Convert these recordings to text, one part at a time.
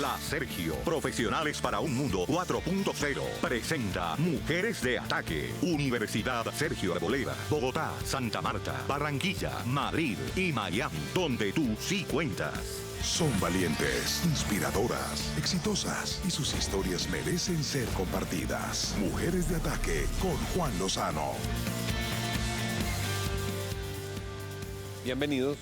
La Sergio, profesionales para un mundo 4.0. Presenta Mujeres de Ataque. Universidad Sergio Arboleda, Bogotá, Santa Marta, Barranquilla, Madrid y Miami, donde tú sí cuentas. Son valientes, inspiradoras, exitosas y sus historias merecen ser compartidas. Mujeres de Ataque con Juan Lozano. Bienvenidos.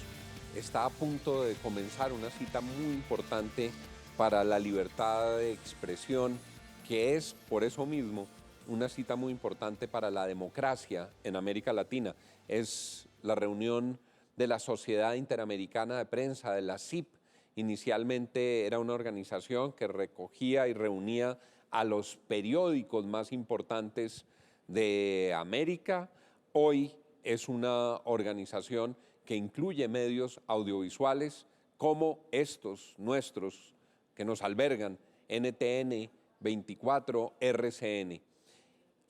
Está a punto de comenzar una cita muy importante para la libertad de expresión, que es, por eso mismo, una cita muy importante para la democracia en América Latina. Es la reunión de la Sociedad Interamericana de Prensa, de la CIP. Inicialmente era una organización que recogía y reunía a los periódicos más importantes de América. Hoy es una organización que incluye medios audiovisuales como estos nuestros que nos albergan, NTN, 24, RCN.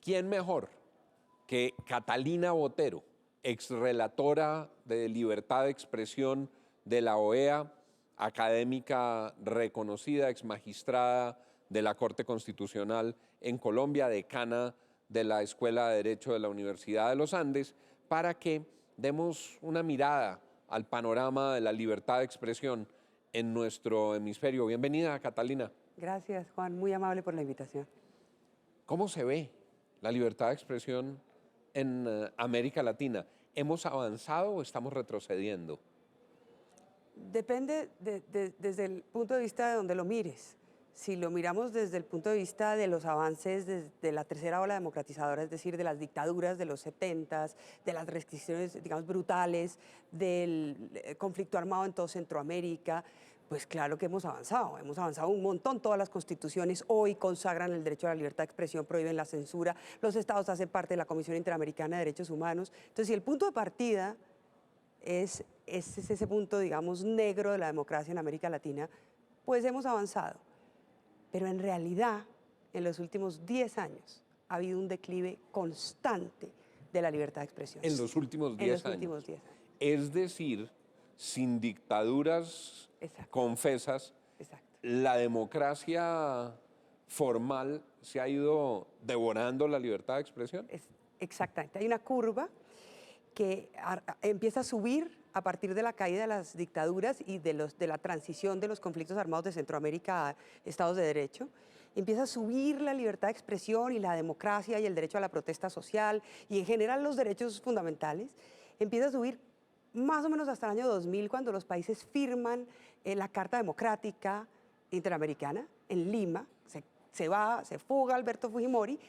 ¿Quién mejor que Catalina Botero, exrelatora de libertad de expresión de la OEA, académica reconocida, exmagistrada de la Corte Constitucional en Colombia, decana de la Escuela de Derecho de la Universidad de los Andes, para que demos una mirada al panorama de la libertad de expresión en nuestro hemisferio? Bienvenida, Catalina. Gracias, Juan. Muy amable por la invitación. ¿Cómo se ve la libertad de expresión en América Latina? ¿Hemos avanzado o estamos retrocediendo? Depende desde el punto de vista de donde lo mires. Si lo miramos desde el punto de vista de los avances de la tercera ola democratizadora, es decir, de las dictaduras de los 70s, de las restricciones, digamos, brutales, del conflicto armado en toda Centroamérica, pues claro que hemos avanzado un montón. Todas las constituciones hoy consagran el derecho a la libertad de expresión, prohíben la censura, los estados hacen parte de la Comisión Interamericana de Derechos Humanos. Entonces, si el punto de partida es ese punto, digamos, negro de la democracia en América Latina, pues hemos avanzado. Pero en realidad, en los últimos 10 años, ha habido un declive constante de la libertad de expresión. En los últimos 10 años. Es decir, sin dictaduras confesas, la democracia formal se ha ido devorando la libertad de expresión. Exactamente. Hay una curva que empieza a subir a partir de la caída de las dictaduras y de la transición de los conflictos armados de Centroamérica a estados de derecho. Empieza a subir la libertad de expresión y la democracia y el derecho a la protesta social y en general los derechos fundamentales. Empieza a subir más o menos hasta el año 2000, cuando los países firman la Carta Democrática Interamericana en Lima. Se fuga Alberto Fujimori,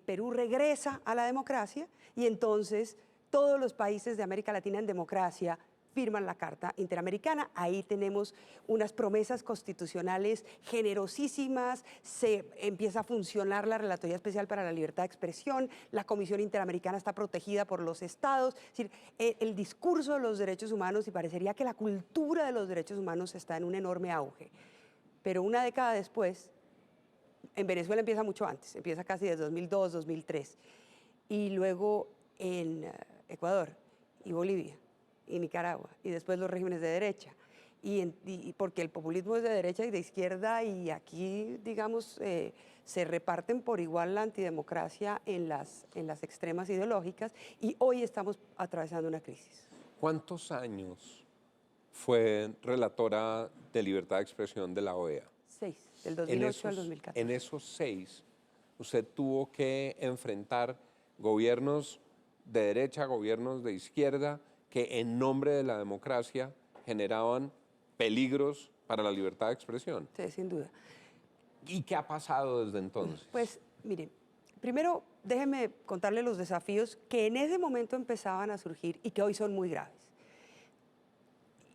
Perú regresa a la democracia y entonces todos los países de América Latina en democracia firman la Carta Interamericana. Ahí tenemos unas promesas constitucionales generosísimas, se empieza a funcionar la Relatoría Especial para la Libertad de Expresión, la Comisión Interamericana está protegida por los estados. Es decir, el discurso de los derechos humanos, y parecería que la cultura de los derechos humanos está en un enorme auge. Pero una década después, en Venezuela empieza mucho antes, empieza casi desde 2002, 2003, y luego en Ecuador y Bolivia y Nicaragua, y después los regímenes de derecha, y porque el populismo es de derecha y de izquierda, y aquí, digamos, se reparten por igual la antidemocracia en las extremas ideológicas, y hoy estamos atravesando una crisis. ¿Cuántos años fue relatora de libertad de expresión de la OEA? 6, del 2008 al 2014. En esos 6, usted tuvo que enfrentar gobiernos de derecha, gobiernos de izquierda, que en nombre de la democracia generaban peligros para la libertad de expresión. Sí, sin duda. ¿Y qué ha pasado desde entonces? Pues, mire, primero déjeme contarle los desafíos que en ese momento empezaban a surgir y que hoy son muy graves.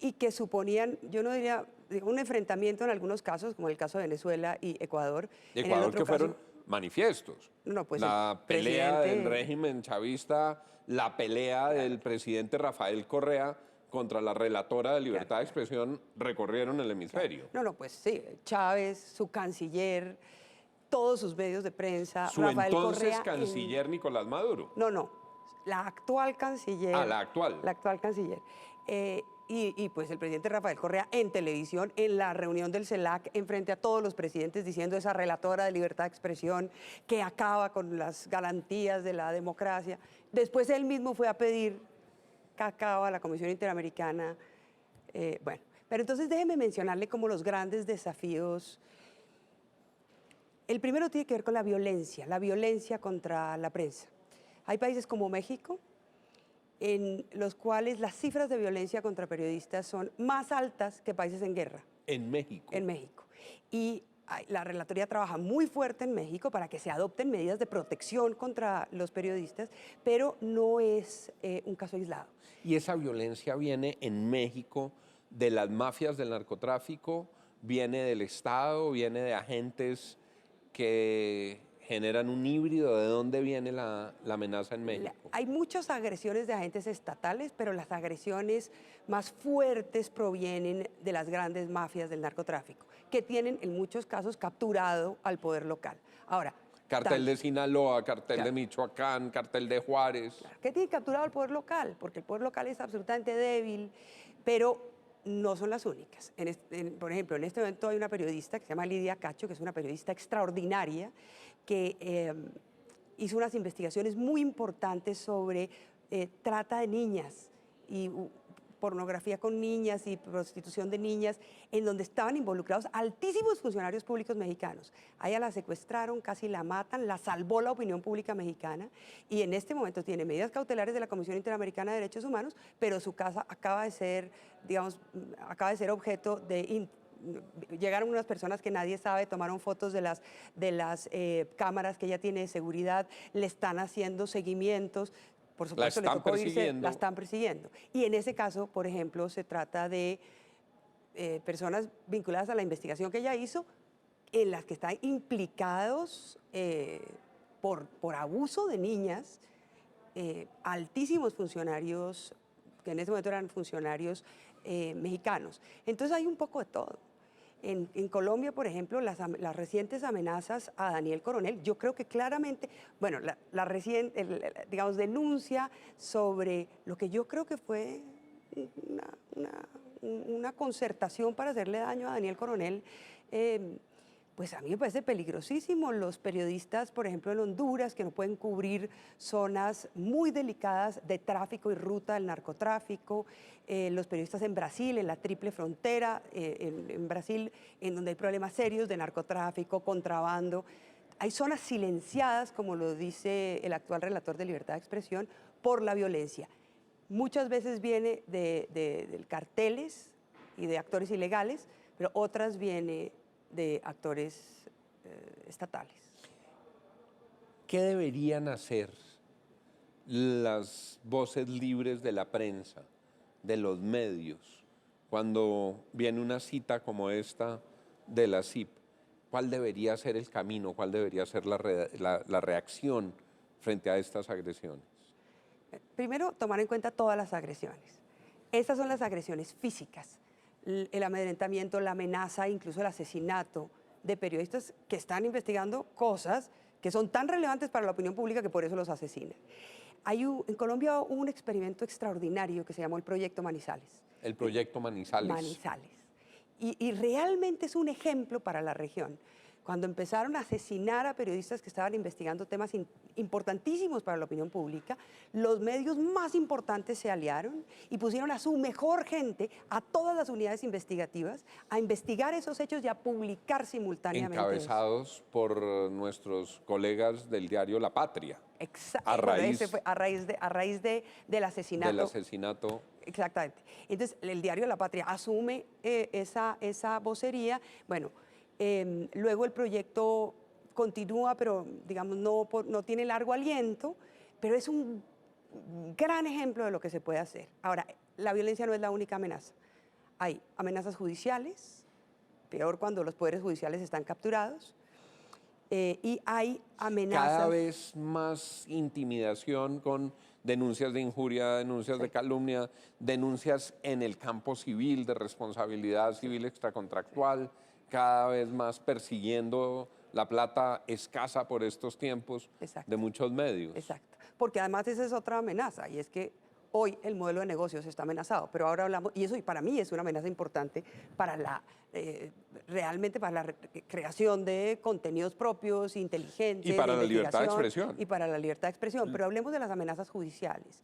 Y que suponían, yo no diría, un enfrentamiento en algunos casos, como el caso de Venezuela y Ecuador. Ecuador, que fueron manifiestos. No, pues la pelea del régimen chavista, la pelea del presidente Rafael Correa contra la relatora de libertad de expresión recorrieron el hemisferio. No, pues sí, Chávez, su canciller, todos sus medios de prensa, Su Rafael entonces Correa, canciller Nicolás Maduro. No, la actual canciller. Ah, la actual. La actual canciller. Y pues el presidente Rafael Correa en televisión, en la reunión del CELAC, enfrente a todos los presidentes, diciendo esa relatora de libertad de expresión que acaba con las garantías de la democracia. Después él mismo fue a pedir cacao a la Comisión Interamericana. Bueno, pero entonces déjeme mencionarle como los grandes desafíos. El primero tiene que ver con la violencia contra la prensa. Hay países como México, en los cuales las cifras de violencia contra periodistas son más altas que países en guerra. En México. En México. Y la Relatoría trabaja muy fuerte en México para que se adopten medidas de protección contra los periodistas, pero no es un caso aislado. Y esa violencia viene en México de las mafias del narcotráfico, viene del Estado, viene de agentes que generan un híbrido. ¿De dónde viene la amenaza en México? Hay muchas agresiones de agentes estatales, pero las agresiones más fuertes provienen de las grandes mafias del narcotráfico, que tienen en muchos casos capturado al poder local. Ahora, Cartel de Sinaloa, cartel de Michoacán, cartel de Juárez. ¿Qué tiene capturado al poder local? Porque el poder local es absolutamente débil, pero no son las únicas. Por ejemplo, en este momento hay una periodista que se llama Lidia Cacho, que es una periodista extraordinaria, que hizo unas investigaciones muy importantes sobre trata de niñas y pornografía con niñas y prostitución de niñas, en donde estaban involucrados altísimos funcionarios públicos mexicanos. A ella la secuestraron, casi la matan, la salvó la opinión pública mexicana y en este momento tiene medidas cautelares de la Comisión Interamericana de Derechos Humanos, pero su casa acaba de ser, digamos, objeto de... Llegaron unas personas que nadie sabe, tomaron fotos de las cámaras que ella tiene de seguridad, le están haciendo seguimientos. Por supuesto, le tocó irse, la están persiguiendo. Y en ese caso, por ejemplo, se trata de personas vinculadas a la investigación que ella hizo, en las que están implicados por abuso de niñas, altísimos funcionarios, que en ese momento eran funcionarios mexicanos. Entonces hay un poco de todo. En Colombia, por ejemplo, las recientes amenazas a Daniel Coronel, yo creo que claramente, bueno, la reciente, digamos, denuncia sobre lo que yo creo que fue una concertación para hacerle daño a Daniel Coronel, pues a mí me parece peligrosísimo. Los periodistas, por ejemplo, en Honduras, que no pueden cubrir zonas muy delicadas de tráfico y ruta del narcotráfico. Los periodistas en Brasil, en la triple frontera, en Brasil, en donde hay problemas serios de narcotráfico, contrabando. Hay zonas silenciadas, como lo dice el actual relator de libertad de expresión, por la violencia. Muchas veces viene de carteles y de actores ilegales, pero otras viene de actores estatales. ¿Qué deberían hacer las voces libres de la prensa, de los medios, cuando viene una cita como esta de la CIP? ¿Cuál debería ser el camino? ¿Cuál debería ser la reacción frente a estas agresiones? Primero, tomar en cuenta todas las agresiones. Estas son las agresiones físicas. El amedrentamiento, la amenaza, incluso el asesinato de periodistas que están investigando cosas que son tan relevantes para la opinión pública que por eso los asesinan. En Colombia hubo un experimento extraordinario que se llamó el Proyecto Manizales. El Proyecto Manizales. Manizales. Y realmente es un ejemplo para la región. Cuando empezaron a asesinar a periodistas que estaban investigando temas importantísimos para la opinión pública, los medios más importantes se aliaron y pusieron a su mejor gente, a todas las unidades investigativas, a investigar esos hechos y a publicar simultáneamente. Encabezados por nuestros colegas del diario La Patria. Exacto. A raíz del asesinato. Del asesinato. Exactamente. Entonces, el diario La Patria asume esa vocería. Bueno, luego el proyecto continúa, pero digamos no tiene largo aliento, pero es un gran ejemplo de lo que se puede hacer. Ahora, la violencia no es la única amenaza. Hay amenazas judiciales, peor cuando los poderes judiciales están capturados, y hay amenazas... Cada vez más intimidación con denuncias de injuria, denuncias de calumnia, denuncias en el campo civil de responsabilidad civil extracontractual, cada vez más persiguiendo la plata escasa por estos tiempos de muchos medios. Exacto, porque además esa es otra amenaza, y es que hoy el modelo de negocios está amenazado, pero ahora hablamos, y eso para mí es una amenaza importante para realmente para la creación de contenidos propios, inteligentes. Y para la libertad de investigación, expresión. Y para la libertad de expresión, pero hablemos de las amenazas judiciales.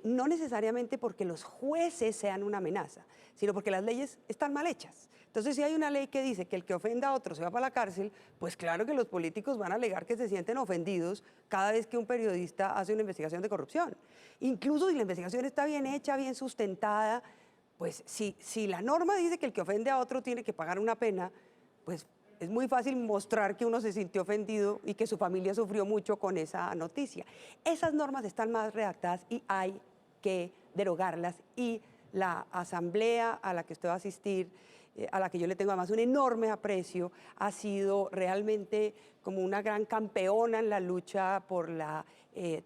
No necesariamente porque los jueces sean una amenaza, sino porque las leyes están mal hechas. Entonces, si hay una ley que dice que el que ofenda a otro se va para la cárcel, pues claro que los políticos van a alegar que se sienten ofendidos cada vez que un periodista hace una investigación de corrupción. Incluso si la investigación está bien hecha, bien sustentada, pues si la norma dice que el que ofende a otro tiene que pagar una pena, pues es muy fácil mostrar que uno se sintió ofendido y que su familia sufrió mucho con esa noticia. Esas normas están mal redactadas y hay que derogarlas, y la asamblea a la que usted va a asistir, a la que yo le tengo además un enorme aprecio, ha sido realmente como una gran campeona en la lucha por la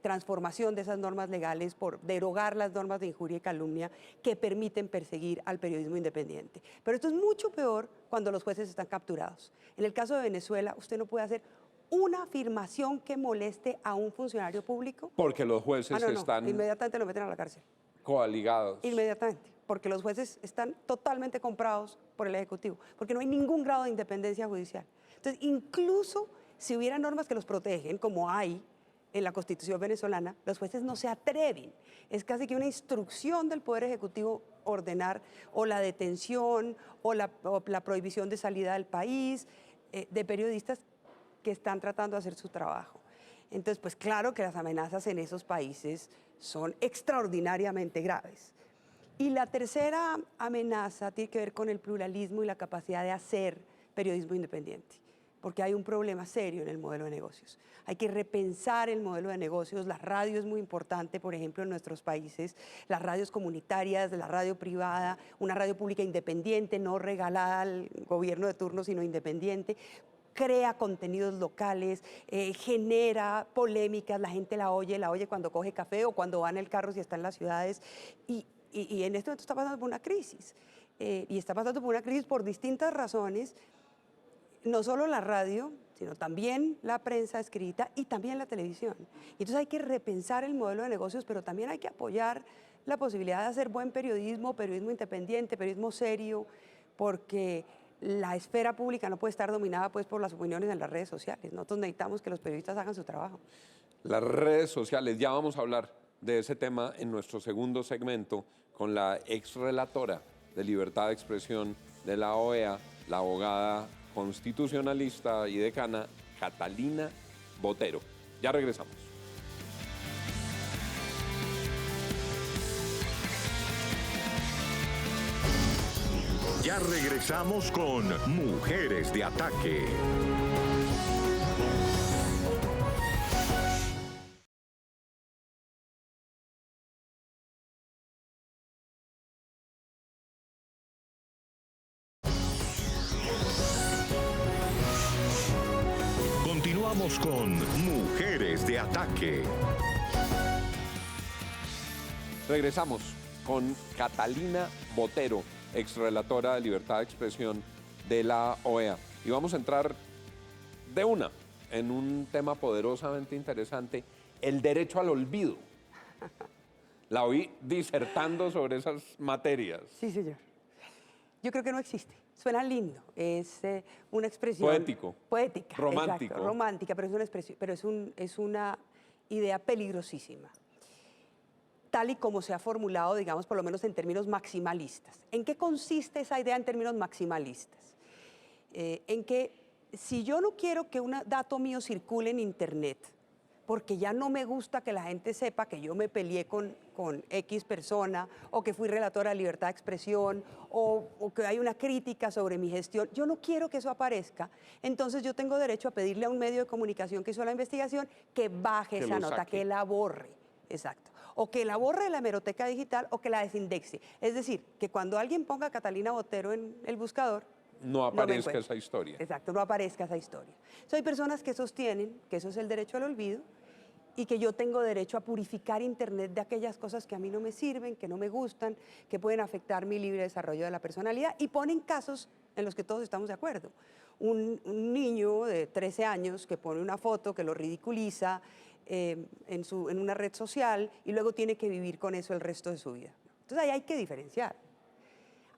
transformación de esas normas legales, por derogar las normas de injuria y calumnia que permiten perseguir al periodismo independiente. Pero esto es mucho peor cuando los jueces están capturados. En el caso de Venezuela, usted no puede hacer una afirmación que moleste a un funcionario público. Porque los jueces están inmediatamente lo meten a la cárcel. Coaligados. Inmediatamente, porque los jueces están totalmente comprados por el Ejecutivo, porque no hay ningún grado de independencia judicial. Entonces, incluso si hubiera normas que los protegen, como hay en la Constitución venezolana, los jueces no se atreven. Es casi que una instrucción del Poder Ejecutivo ordenar o la detención o la prohibición de salida del país de periodistas que están tratando de hacer su trabajo. Entonces, pues claro que las amenazas en esos países son extraordinariamente graves. Y la tercera amenaza tiene que ver con el pluralismo y la capacidad de hacer periodismo independiente, porque hay un problema serio en el modelo de negocios. Hay que repensar el modelo de negocios. La radio es muy importante, por ejemplo, en nuestros países, las radios comunitarias, la radio privada, una radio pública independiente, no regalada al gobierno de turno, sino independiente, crea contenidos locales, genera polémicas, la gente la oye cuando coge café o cuando va en el carro si está en las ciudades, y en este momento está pasando por una crisis, y está pasando por una crisis por distintas razones, no solo la radio, sino también la prensa escrita y también la televisión. Y entonces hay que repensar el modelo de negocios, pero también hay que apoyar la posibilidad de hacer buen periodismo, periodismo independiente, periodismo serio, porque la esfera pública no puede estar dominada pues por las opiniones en las redes sociales. Nosotros necesitamos que los periodistas hagan su trabajo. Las redes sociales, ya vamos a hablar de ese tema en nuestro segundo segmento con la ex relatora de libertad de expresión de la OEA, la abogada constitucionalista y decana Catalina Botero. Ya regresamos. Ya regresamos con Mujeres de Ataque. Continuamos con Mujeres de Ataque. Regresamos con Catalina Botero, exrelatora de libertad de expresión de la OEA. Y vamos a entrar de una en un tema poderosamente interesante, el derecho al olvido. La oí disertando sobre esas materias. Sí, señor. Yo creo que no existe. Suena lindo. Es una expresión... Poético. Poética. Romántico. Exacto, romántica, pero es una expresión, pero es una idea peligrosísima, tal y como se ha formulado, digamos, por lo menos en términos maximalistas. ¿En qué consiste esa idea en términos maximalistas? En que si yo no quiero que un dato mío circule en Internet, porque ya no me gusta que la gente sepa que yo me peleé con X persona, o que fui relatora de libertad de expresión, o que hay una crítica sobre mi gestión, yo no quiero que eso aparezca, entonces yo tengo derecho a pedirle a un medio de comunicación que hizo la investigación que baje esa nota, que la borre. Exacto. O que la borre de la hemeroteca digital o que la desindexe. Es decir, que cuando alguien ponga Catalina Botero en el buscador, no aparezca esa historia. Exacto, no aparezca esa historia. Hay personas que sostienen que eso es el derecho al olvido y que yo tengo derecho a purificar Internet de aquellas cosas que a mí no me sirven, que no me gustan, que pueden afectar mi libre desarrollo de la personalidad, y ponen casos en los que todos estamos de acuerdo. Un niño de 13 años que pone una foto que lo ridiculiza, en una red social y luego tiene que vivir con eso el resto de su vida. Entonces ahí hay que diferenciar.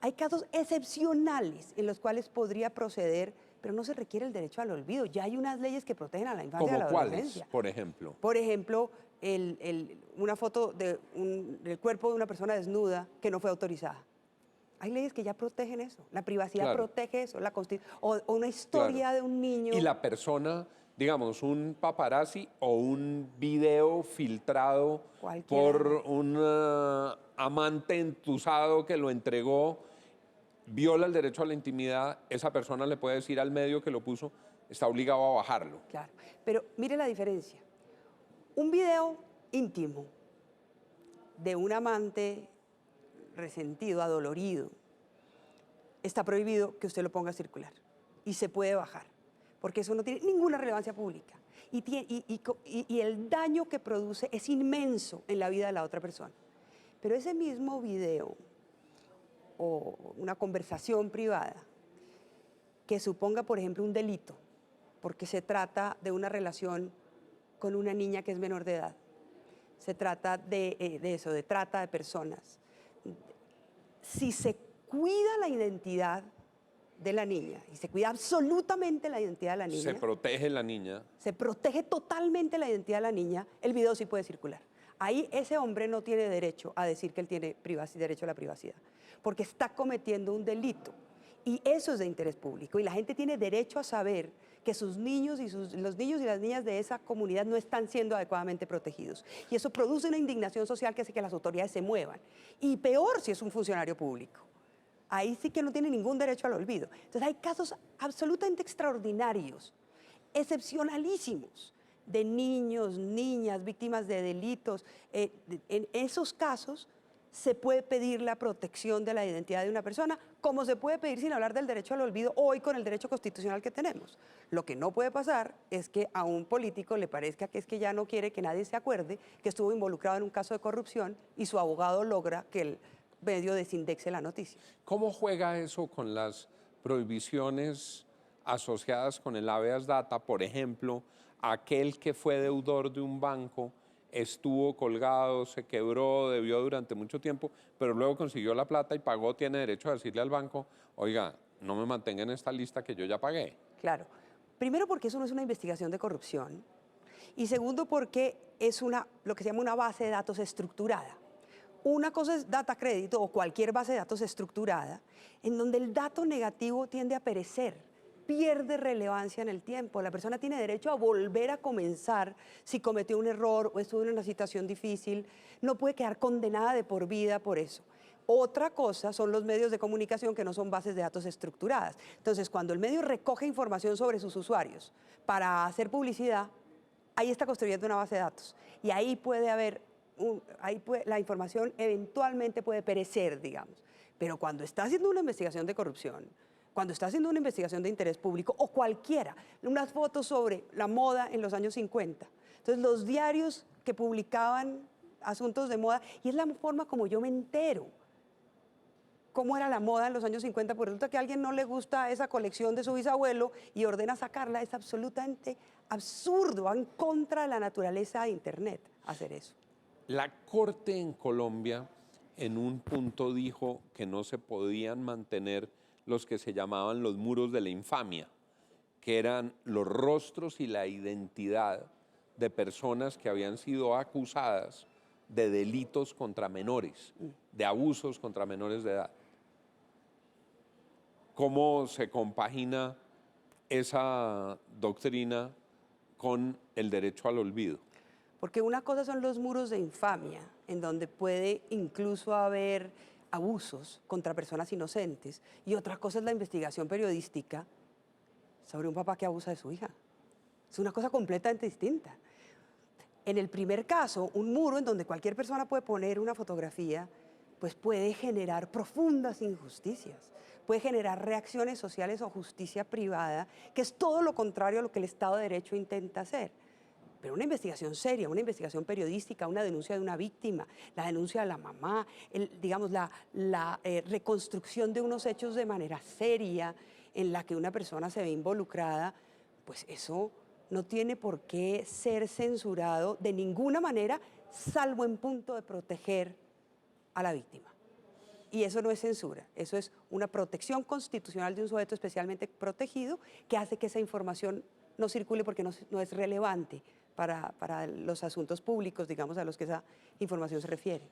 Hay casos excepcionales en los cuales podría proceder, pero no se requiere el derecho al olvido. Ya hay unas leyes que protegen a la infancia y a la adolescencia. ¿Cómo cuáles, por ejemplo? Por ejemplo, una foto del cuerpo de una persona desnuda que no fue autorizada. Hay leyes que ya protegen eso. La privacidad protege eso. O una historia de un niño. Y la persona, digamos, un paparazzi o un video filtrado por un amante entusado que lo entregó, viola el derecho a la intimidad, esa persona le puede decir al medio que lo puso, está obligado a bajarlo. Claro, pero mire la diferencia. Un video íntimo de un amante resentido, adolorido, está prohibido que usted lo ponga a circular y se puede bajar, porque eso no tiene ninguna relevancia pública y el daño que produce es inmenso en la vida de la otra persona. Pero ese mismo video o una conversación privada que suponga, por ejemplo, un delito, porque se trata de una relación con una niña que es menor de edad, se trata de trata de personas. Si se cuida la identidad de la niña, y se cuida absolutamente la identidad de la niña. Se protege la niña. Se protege totalmente la identidad de la niña, el video sí puede circular. Ahí ese hombre no tiene derecho a decir que él tiene derecho a la privacidad, porque está cometiendo un delito. Y eso es de interés público. Y la gente tiene derecho a saber que sus niños los niños y las niñas de esa comunidad no están siendo adecuadamente protegidos. Y eso produce una indignación social que hace que las autoridades se muevan. Y peor si es un funcionario público. Ahí sí que no tiene ningún derecho al olvido. Entonces hay casos absolutamente extraordinarios, excepcionalísimos, de niños, niñas, víctimas de delitos. En esos casos se puede pedir la protección de la identidad de una persona, como se puede pedir, sin hablar del derecho al olvido, hoy con el derecho constitucional que tenemos. Lo que no puede pasar es que a un político le parezca que es que ya no quiere que nadie se acuerde que estuvo involucrado en un caso de corrupción y su abogado logra que el medio desindexe la noticia. ¿Cómo juega eso con las prohibiciones asociadas con el habeas data? Por ejemplo, aquel que fue deudor de un banco estuvo colgado, se quebró, debió durante mucho tiempo, pero luego consiguió la plata y pagó, tiene derecho a decirle al banco, oiga, no me mantenga en esta lista que yo ya pagué. Claro. Primero porque eso no es una investigación de corrupción y segundo porque es lo que se llama una base de datos estructurada. Una cosa es data crédito o cualquier base de datos estructurada en donde el dato negativo tiende a perecer, pierde relevancia en el tiempo. La persona tiene derecho a volver a comenzar si cometió un error o estuvo en una situación difícil. No puede quedar condenada de por vida por eso. Otra cosa son los medios de comunicación que no son bases de datos estructuradas. Entonces, cuando el medio recoge información sobre sus usuarios para hacer publicidad, ahí está construyendo una base de datos. Y ahí puede haber, la información eventualmente puede perecer, digamos. Pero cuando está haciendo una investigación de corrupción, cuando está haciendo una investigación de interés público o cualquiera, unas fotos sobre la moda en los años 50. Entonces, los diarios que publicaban asuntos de moda, y es la forma como yo me entero cómo era la moda en los años 50, porque resulta que a alguien no le gusta esa colección de su bisabuelo y ordena sacarla, es absolutamente absurdo, va en contra de la naturaleza de Internet hacer eso. La Corte en Colombia en un punto dijo que no se podían mantener los que se llamaban los muros de la infamia, que eran los rostros y la identidad de personas que habían sido acusadas de delitos contra menores, de abusos contra menores de edad. ¿Cómo se compagina esa doctrina con el derecho al olvido? Porque una cosa son los muros de infamia, en donde puede incluso haber abusos contra personas inocentes, y otra cosa es la investigación periodística sobre un papá que abusa de su hija. Es una cosa completamente distinta. En el primer caso, un muro en donde cualquier persona puede poner una fotografía, pues puede generar profundas injusticias, puede generar reacciones sociales o justicia privada, que es todo lo contrario a lo que el Estado de Derecho intenta hacer. Pero una investigación seria, una investigación periodística, una denuncia de una víctima, la denuncia de la mamá, digamos, la reconstrucción de unos hechos de manera seria en la que una persona se ve involucrada, pues eso no tiene por qué ser censurado de ninguna manera, salvo en punto de proteger a la víctima. Y eso no es censura, eso es una protección constitucional de un sujeto especialmente protegido que hace que esa información no circule porque no es relevante para los asuntos públicos, digamos, a los que esa información se refiere.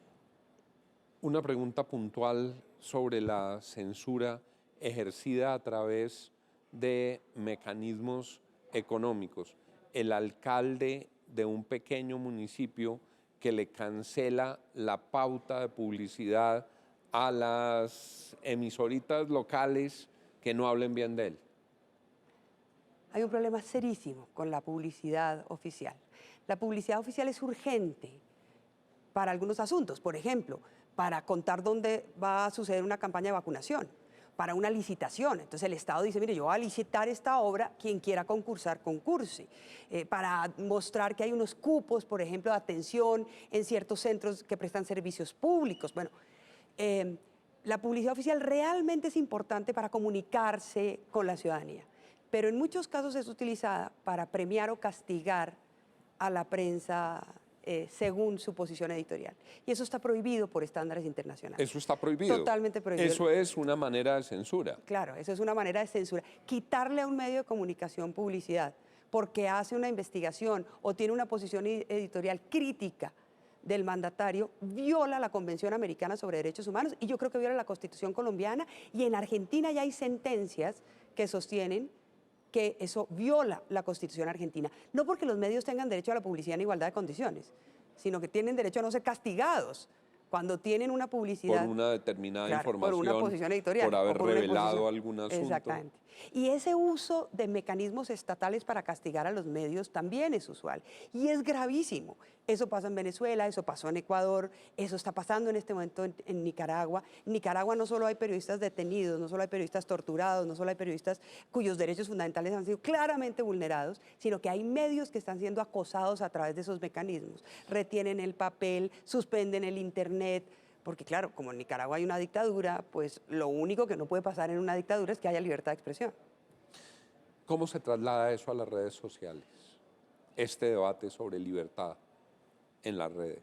Una pregunta puntual sobre la censura ejercida a través de mecanismos económicos. El alcalde de un pequeño municipio que le cancela la pauta de publicidad a las emisoritas locales que no hablen bien de él. Hay un problema serísimo con la publicidad oficial. La publicidad oficial es urgente para algunos asuntos, por ejemplo, para contar dónde va a suceder una campaña de vacunación, para una licitación. Entonces el Estado dice, mire, yo voy a licitar esta obra, quien quiera concursar, concurse. Para mostrar que hay unos cupos, por ejemplo, de atención en ciertos centros que prestan servicios públicos. Bueno, la publicidad oficial realmente es importante para comunicarse con la ciudadanía, pero en muchos casos es utilizada para premiar o castigar a la prensa según su posición editorial. Y eso está prohibido por estándares internacionales. Eso está prohibido. Totalmente prohibido. Eso es una manera de censura. Claro, eso es una manera de censura. Quitarle a un medio de comunicación publicidad porque hace una investigación o tiene una posición editorial crítica del mandatario viola la Convención Americana sobre Derechos Humanos y yo creo que viola la Constitución colombiana, y en Argentina ya hay sentencias que sostienen que eso viola la Constitución argentina. No porque los medios tengan derecho a la publicidad en igualdad de condiciones, sino que tienen derecho a no ser castigados cuando tienen una publicidad... Por una determinada información, por una posición editorial. por haber por revelado algún asunto. Exactamente. Y ese uso de mecanismos estatales para castigar a los medios también es usual. Y es gravísimo. Eso pasa en Venezuela, eso pasó en Ecuador, eso está pasando en este momento en Nicaragua. En Nicaragua no solo hay periodistas detenidos, no solo hay periodistas torturados, no solo hay periodistas cuyos derechos fundamentales han sido claramente vulnerados, sino que hay medios que están siendo acosados a través de esos mecanismos. Retienen el papel, suspenden el internet, porque claro, como en Nicaragua hay una dictadura, pues lo único que no puede pasar en una dictadura es que haya libertad de expresión. ¿Cómo se traslada eso a las redes sociales? Este debate sobre libertad en las redes.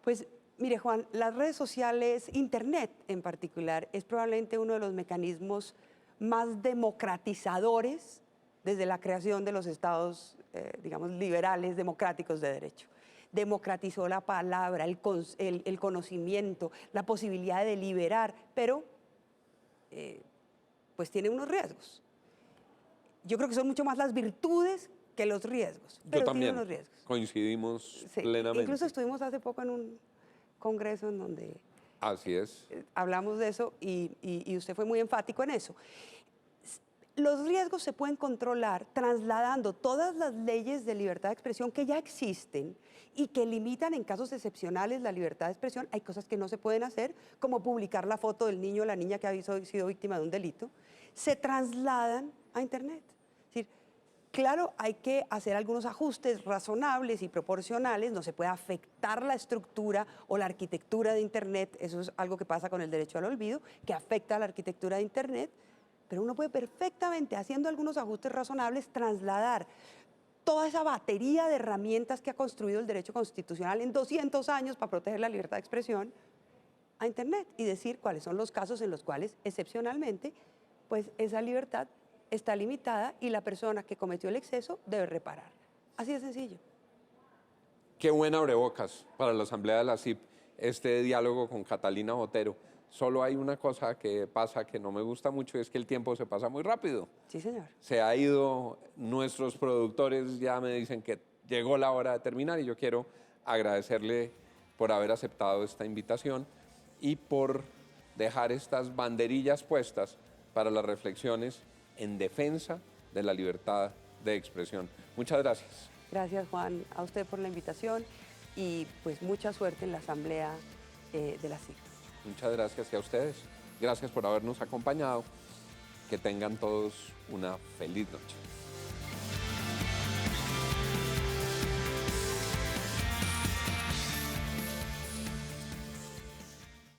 Pues mire, Juan, las redes sociales, Internet en particular, es probablemente uno de los mecanismos más democratizadores desde la creación de los estados, digamos, liberales, democráticos de derecho. Democratizó la palabra, el conocimiento, la posibilidad de deliberar, pero pues tiene unos riesgos. Yo creo que son mucho más las virtudes que los riesgos, pero Yo también, tiene unos riesgos. coincidimos Sí, plenamente. incluso estuvimos hace poco en un congreso en donde Así es. hablamos de eso y usted fue muy enfático en eso. Los riesgos se pueden controlar trasladando todas las leyes de libertad de expresión que ya existen y que limitan en casos excepcionales la libertad de expresión. Hay cosas que no se pueden hacer, como publicar la foto del niño o la niña que ha sido víctima de un delito, se trasladan a Internet. Es decir, claro, hay que hacer algunos ajustes razonables y proporcionales, no se puede afectar la estructura o la arquitectura de Internet, eso es algo que pasa con el derecho al olvido, que afecta a la arquitectura de Internet, pero uno puede perfectamente, haciendo algunos ajustes razonables, trasladar toda esa batería de herramientas que ha construido el derecho constitucional en 200 años para proteger la libertad de expresión a Internet y decir cuáles son los casos en los cuales, excepcionalmente, pues esa libertad está limitada y la persona que cometió el exceso debe reparar. Así de sencillo. Qué buen abrebocas para la Asamblea de la CIP, este diálogo con Catalina Botero. Solo hay una cosa que pasa que no me gusta mucho, y es que el tiempo se pasa muy rápido. Sí, señor. Se ha ido, nuestros productores ya me dicen que llegó la hora de terminar y yo quiero agradecerle por haber aceptado esta invitación y por dejar estas banderillas puestas para las reflexiones en defensa de la libertad de expresión. Muchas gracias. Gracias, Juan, a usted por la invitación y pues mucha suerte en la Asamblea de la CIP. Muchas gracias y a ustedes. Gracias por habernos acompañado. Que tengan todos una feliz noche.